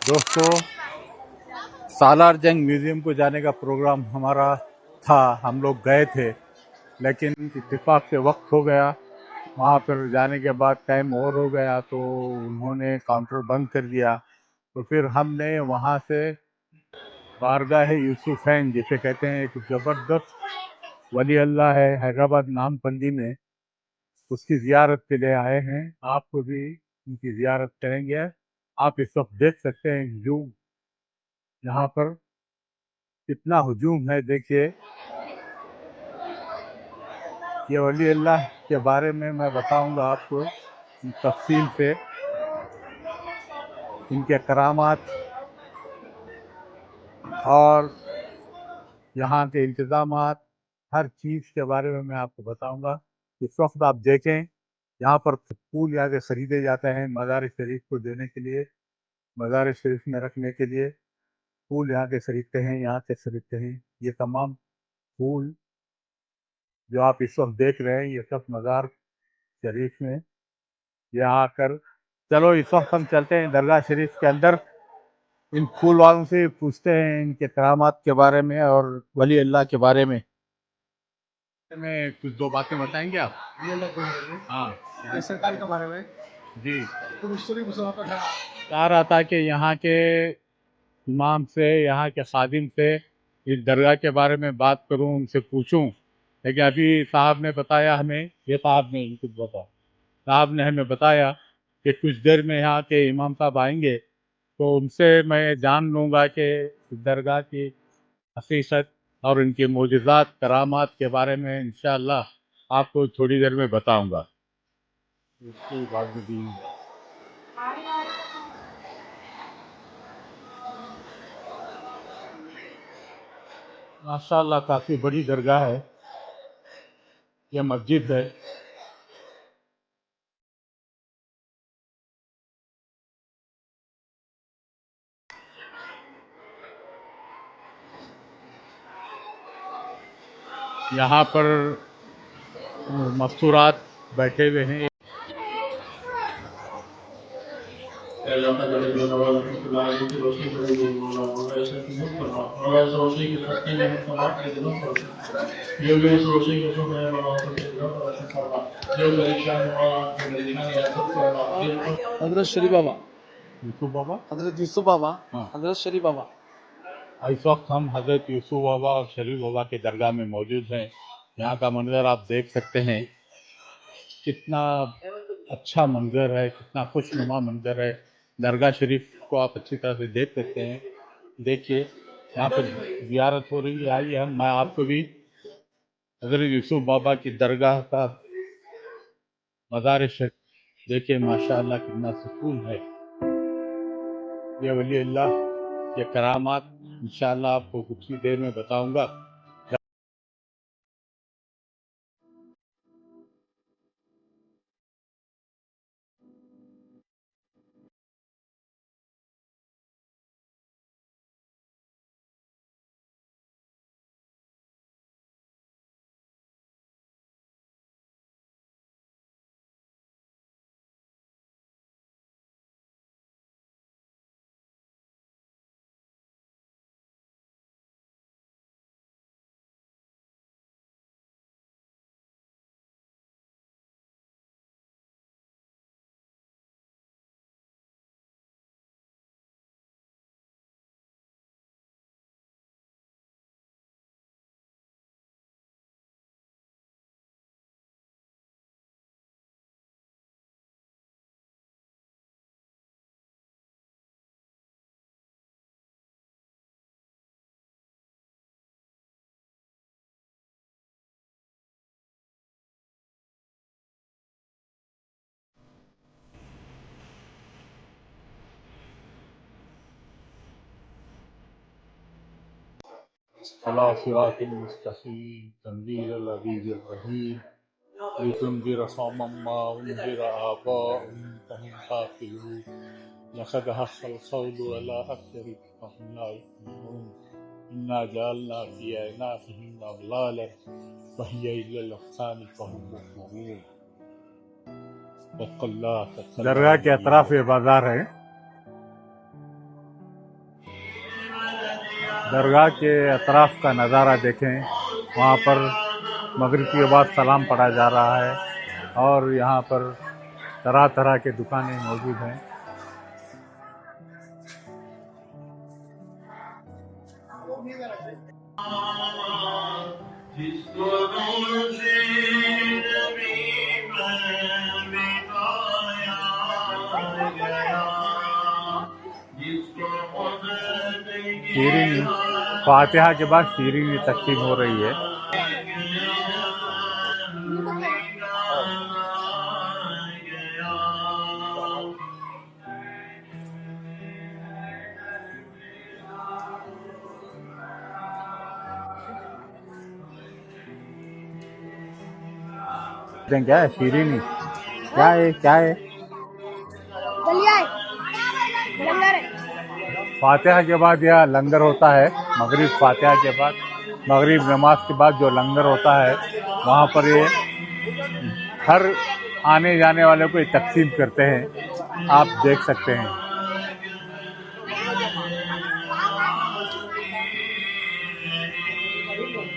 दोस्तों, सालार जंग म्यूजियम को जाने का प्रोग्राम हमारा था। हम लोग गए थे, लेकिन इत्तेफाक से वक्त हो गया। वहाँ पर जाने के बाद टाइम और हो गया, तो उन्होंने काउंटर बंद कर दिया। तो फिर हमने वहाँ से बारगाह यूसुफैन जिसे कहते हैं, एक ज़बरदस्त वली अल्लाह है हैदराबाद नामपल्ली में, उसकी ज़ियारत के लिए आए हैं। आपको भी उनकी ज़ियारत करेंगे। आप इस वक्त देख सकते हैं हजूम, यहाँ पर कितना हजूम है। देखिए, ये वली अल्लाह के बारे में मैं बताऊंगा आपको तफसील से, इनके करामात और यहाँ के इंतज़ामात, हर चीज़ के बारे में मैं आपको बताऊंगा। इस वक्त आप देखें, यहाँ पर फूल यहाँ के ख़रीदे जाते हैं मज़ार शरीफ को देने के लिए, मज़ार शरीफ में रखने के लिए फूल यहाँ के ख़रीदते हैं, यहाँ से ख़रीदते हैं। ये तमाम फूल जो आप इस वक्त देख रहे हैं, ये सब मज़ार शरीफ में यहाँ आकर। चलो, इस वक्त हम चलते हैं दरगाह शरीफ के अंदर, इन फूल वालों से पूछते हैं इनके करामात के बारे में और वली अल्लाह के बारे में। में कुछ दो बातें बताएंगे आप? हाँ, ये सरकार के बारे में जी। तो हिस्टोरी चाह रहा था कि यहाँ के इमाम से, यहाँ के खादिम से इस दरगाह के बारे में बात करूं, उनसे पूछूं। लेकिन अभी साहब ने बताया हमें, ये साहब ने कुछ बता साहब ने हमें बताया कि कुछ देर में यहाँ के इमाम साहब आएंगे, तो उनसे मैं जान लूँगा कि इस दरगाह की हकीकत और इनके मोजज़ात करामात के बारे में इंशाअल्लाह आपको थोड़ी देर में बताऊंगा। इसके बाद भी माशाअल्लाह काफ़ी बड़ी दरगाह है, ये मस्जिद है। यहाँ पर मस्तूरात बैठे हुए हैं। हजरत शरीफ बाबा, यूसुफ बाबा, हजरत यूसुफ बाबा, हाँ। हजरत शरीफ बाबा। इस वक्त हम हज़रत यूसुफ बाबा और शरीफ बाबा के दरगाह में मौजूद हैं। यहाँ का मंजर आप देख सकते हैं, कितना अच्छा मंजर है, कितना खुशनुमा मंजर है। दरगाह शरीफ को आप अच्छी तरह से देख सकते हैं। देखिए, यहाँ पर ज़ियारत हो रही है। आइए, मैं आपको भी हज़रत यूसुफ बाबा की दरगाह का मज़ार शरीफ देखिए, माशाअल्लाह कितना सुकून है। ये वली अल्लाह, ये करामात इंशाअल्लाह आपको कुछ ही देर में बताऊंगा। अला सिरातिल मुस्तकीम तंजीलल अज़ीज़िर रहीम लितुन्ज़िर क़ौमम मा उन्ज़िर आबाउहुम फहुम गाफ़िलून लक़द हक़्क़ल क़ौलु अला अक्सरिहिम फ़हुम ला यु'मिनून इन्ना जअलना फ़ी अ'नाक़िहिम अग़लालन फ़हिय इलल अज़क़ानि फ़हुम मुक़महून। दरगाह के अतराफ ये बाजार है। दरगाह के अतराफ का नज़ारा देखें। वहाँ पर मगरिब के बाद सलाम पढ़ा जा रहा है और यहाँ पर तरह तरह के दुकानें मौजूद हैं। शीरीनी फातिहा के बाद शीरीनी तकसीम हो रही है। क्या है शीरीनी? क्या है लंगर है। फातिहा के बाद यह लंगर होता है। मगरिब फातिहा के बाद, मगरिब नमाज के बाद जो लंगर होता है वहाँ पर ये हर आने जाने वाले को ये तकसीम करते हैं, आप देख सकते हैं।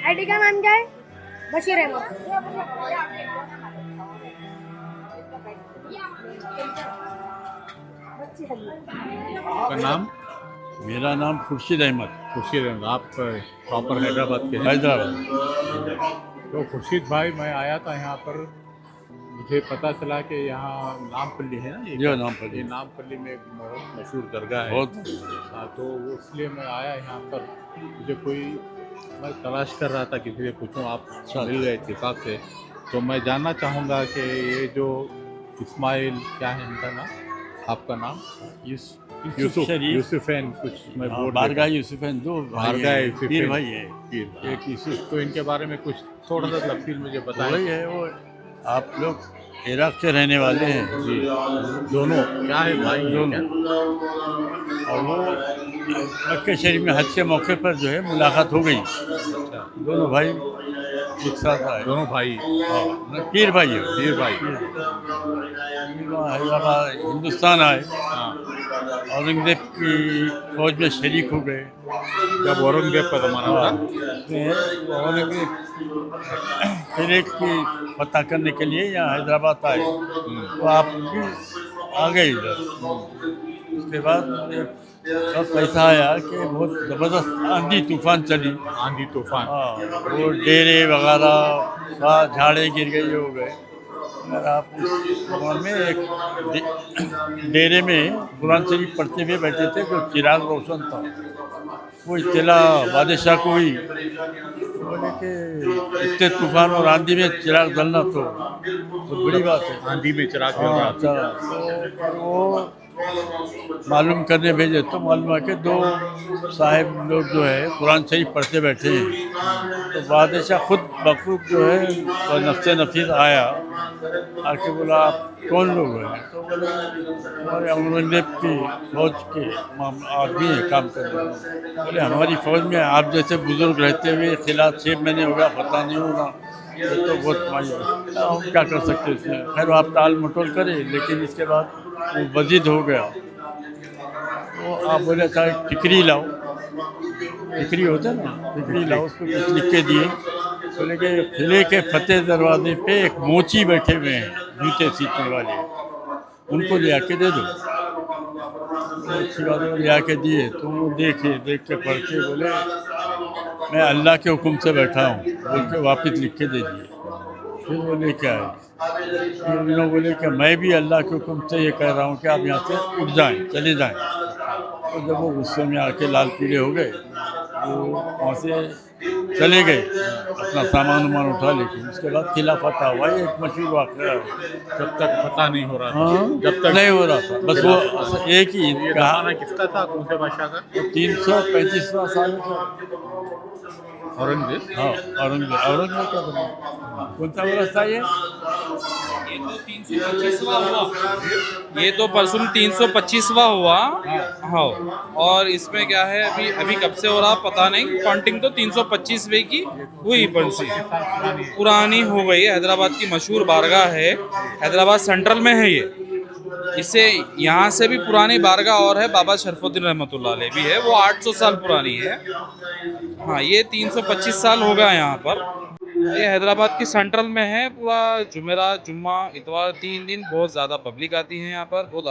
आईडी का नाम क्या है? बशीर अहमद। आपका नाम? मेरा नाम खुर्शीद अहमद। खुर्शीद अहमद। आप प्रॉपर हैदराबाद के हैं? हैदराबाद। तो खुर्शीद भाई, मैं आया था यहाँ पर, मुझे पता चला कि यहाँ नामपल्ली है ना, जो नामपल्ली, ये नामपल्ली में एक बहुत मशहूर दरगाह है। बहुत। हाँ, तो इसलिए मैं आया यहाँ पर। मुझे कोई, मैं तलाश कर रहा था किसी से पूछूं, आप मिल गए इत्तेफाक से। तो मैं जानना चाहूँगा कि ये जो इस्माइल, क्या है इनका नाम, आपका नाम? यूसुफैन कुछ, मैं बोल बारगाह यूसुफैन, दो बारगाह पीर भाई है। पीर एक यूसुफ। तो इनके बारे में कुछ थोड़ा सा तफसील मुझे बताएं। वही है वो, आप लोग इराक से रहने वाले हैं जी, दोनों क्या है भाई? दोनों। और वो मक्के शरीफ में हज के मौके पर जो है मुलाकात हो गई। अच्छा, दोनों भाई एक साथ आए। दोनों भाई? हाँ, पीर भाई है। पीर भाई। हैदराबाद हिंदुस्तान आए, हाँ, औरंगजेब की फौज में शरीक हो गए। जब औरंगजेब का ज़माना था, औरंगजेब किले की फतह करने के लिए यहाँ हैदराबाद आए, तो आप भी आ गए इधर। उसके बाद सब ऐसा आया कि बहुत ज़बरदस्त आंधी तूफान चली। आंधी तूफान? हाँ, वो डेरे वगैरह झाड़े गिर गई, हो गए। अगर आप उस दौर में एक डेरे में कुरान शरीफ पढ़ते हुए बैठे थे, जो चिराग रोशन था, वो इत्तला बादशाह को हुई। बोले कि इतने तूफान और आंधी में चिराग जलना तो बहुत बड़ी बात है। आंधी में चिराग जल हाँ, रहा था। अच्छा। तो वो मालूम करने भेजे तो मालूम है कि दो साहिब लोग जो है कुरान शरीफ पढ़ते बैठे हैं। तो बादशाह खुद बखूब जो है और नफ्से नफीस आया, आके बोला आप कौन लोग हैं? तो बोले हमारे औरंगजेब की फौज के आदमी है, काम कर रहे हैं। बोले हमारी फौज में आप जैसे बुजुर्ग रहते हुए खिलाफ 6 महीने हो गया, पता नहीं होगा, ये तो बहुत मायूस है। हम क्या कर सकते इसमें? खैर आप टाल मटोल करें, लेकिन इसके बाद वो वजीद हो गया। तो आप बोले अच्छा टिकरी लाओ, टिकरी होता है ना, टिकरी लाओ, उसको कुछ लिख के दिए। बोले कि किले के फतेह दरवाजे पे एक मोची बैठे हुए हैं जूते सीखने वाले, उनको ले आके दे दो। तो अच्छी बात है, ले आके दिए। तो वो देख के पढ़ के बोले मैं अल्लाह के हुक्म से बैठा हूँ, बोल के वापस लिख के दे दिए। फिर वो लेके आए। फिर उन्होंने बोले कि मैं भी अल्लाह के हुक्म से ये कह रहा हूँ कि आप यहाँ से उठ जाएं, चले जाएं। तो जब वो गुस्से में आके लाल पीले हो गए, वो वहाँ से चले गए, अपना सामान वामान उठा। लेकिन उसके बाद खिलाफत हुआ, ये एक मशहूर वाक़या है। जब तक पता नहीं हो रहा था। हाँ, जब तक नहीं हो रहा था, बस वो एक ही ये ज़माना किसका था? कौन से बादशाह का? 335वां साल था। औरंगजेब? हाँ, औरंगजेब का बना। कौन सा वर्ष था ये? ये तो परसों 325वां हुआ। हाँ, और इसमें क्या है, अभी कब से हो रहा पता नहीं। काउंटिंग तो 325वें की हुई, बंसी पुरानी हो गई। हैदराबाद की मशहूर बारगाह है, हैदराबाद सेंट्रल में है ये। इससे यहाँ से भी पुरानी बारगाह और है, बाबा शरफुद्दीन रहमतुल्लाह अलैह भी है, वो 800 साल पुरानी है। हाँ, ये 325 साल हो गया यहाँ पर। ये हैदराबाद की सेंट्रल में है। पूरा जुमेरात, जुम्मा, इतवार 3 दिन बहुत ज़्यादा पब्लिक आती है यहाँ पर। बहुत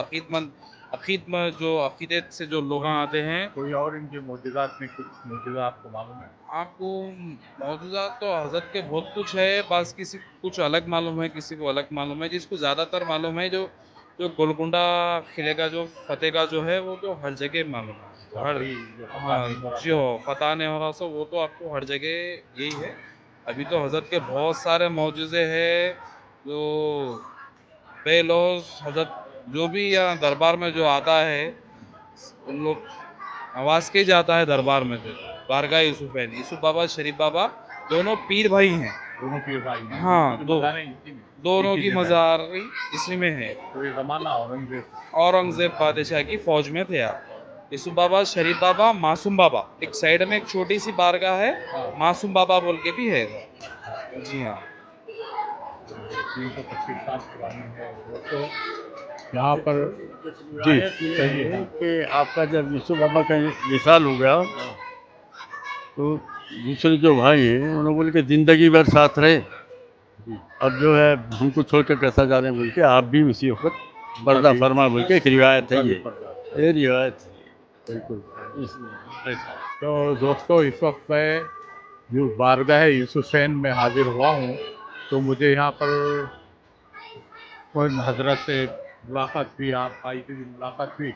अकीदमंद जो अकीदत से जो लोग आते हैं। कोई और इनके मोजज़ात में कुछ मोजज़ा आपको मालूम है? आपको मौजूदात तो हज़रत के बहुत कुछ है, बस किसी को कुछ अलग मालूम है, किसी को अलग मालूम है। जिसको ज़्यादातर मालूम है, जो जो गोलकुंडा किले का जो फतेह का जो है, वो तो हर जगह मालूम है। हर हाँ जी हो, पता नहीं होगा सो वो तो आपको हर जगह यही है। अभी तो हज़रत के बहुत सारे मौजूज़े हैं, जो बेलौस हज़रत जो भी यहाँ दरबार में जो आता है, उन लोग आवाज़ के जाता है दरबार में से। बारगाह यूसुफ बाबा, शरीफ बाबा दोनों पीर भाई हैं। दोनों पीर भाई हैं। हाँ, दोनों एक ही की जगह। मज़ार इसी में है। तो ये ज़माना औरंगज़ेब बादशाह की फ़ौज में थे आप। यूसुफ बाबा, शरीफ बाबा, मासूम बाबा। एक साइड में एक छोटी सी बारगाह है, मासूम बाबा बोल के भी है। जी हाँ। 325 साल पुरानी है वो तो यहाँ पर। जी सही है कि आपका जब यूसुफ बाबा का विशाल हो गया तो दूसरे जो भाई हैं उन्होंने बोले कि ज़िंदगी भर साथ रहे, अब जो है हमको छोड़ कर कैसा जा रहे हैं बोल के आप भी उसी वक्त पर्दा फरमा बोल के एक रिवायत है ये रिवायत है। बिल्कुल। इसलिए तो दोस्तों, इस वक्त मैं जो बारगाह यूसुफ़ैन में हाजिर हुआ हूँ, तो मुझे यहाँ पर कोई हज़रत से मुलाकात हुई, आप भाई से भी मुलाकात हुई,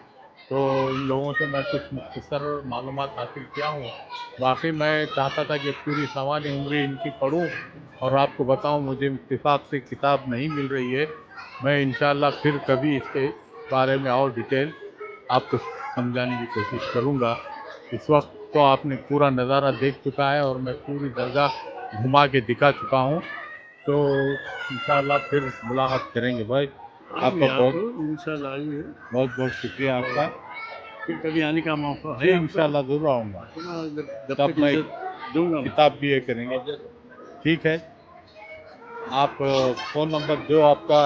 तो इन लोगों से मैं कुछ मुख्तसर मालूमात हासिल किया हूँ। वाकई मैं चाहता था कि पूरी सवाल उम्र इनकी पढूँ और आपको बताऊँ। मुझे इत्तेफाक से किताब नहीं मिल रही है। मैं इंशाअल्लाह फिर कभी इसके बारे में और डिटेल आपको समझाने की कोशिश करूँगा। इस वक्त तो आपने पूरा नज़ारा देख चुका है और मैं पूरी दरगाह घुमा के दिखा चुका हूँ। तो इंशाअल्लाह फिर मुलाकात करेंगे भाई। आपका इंशाल्लाह आइए, बहुत बहुत शुक्रिया आपका। फिर कभी आने का मौका जी है इंशाअल्लाह ज़रूर आऊँगा। जब तब तक मैं इज्जत दूंगा। किताब भी ये करेंगे। ठीक है, आप फ़ोन नंबर जो आपका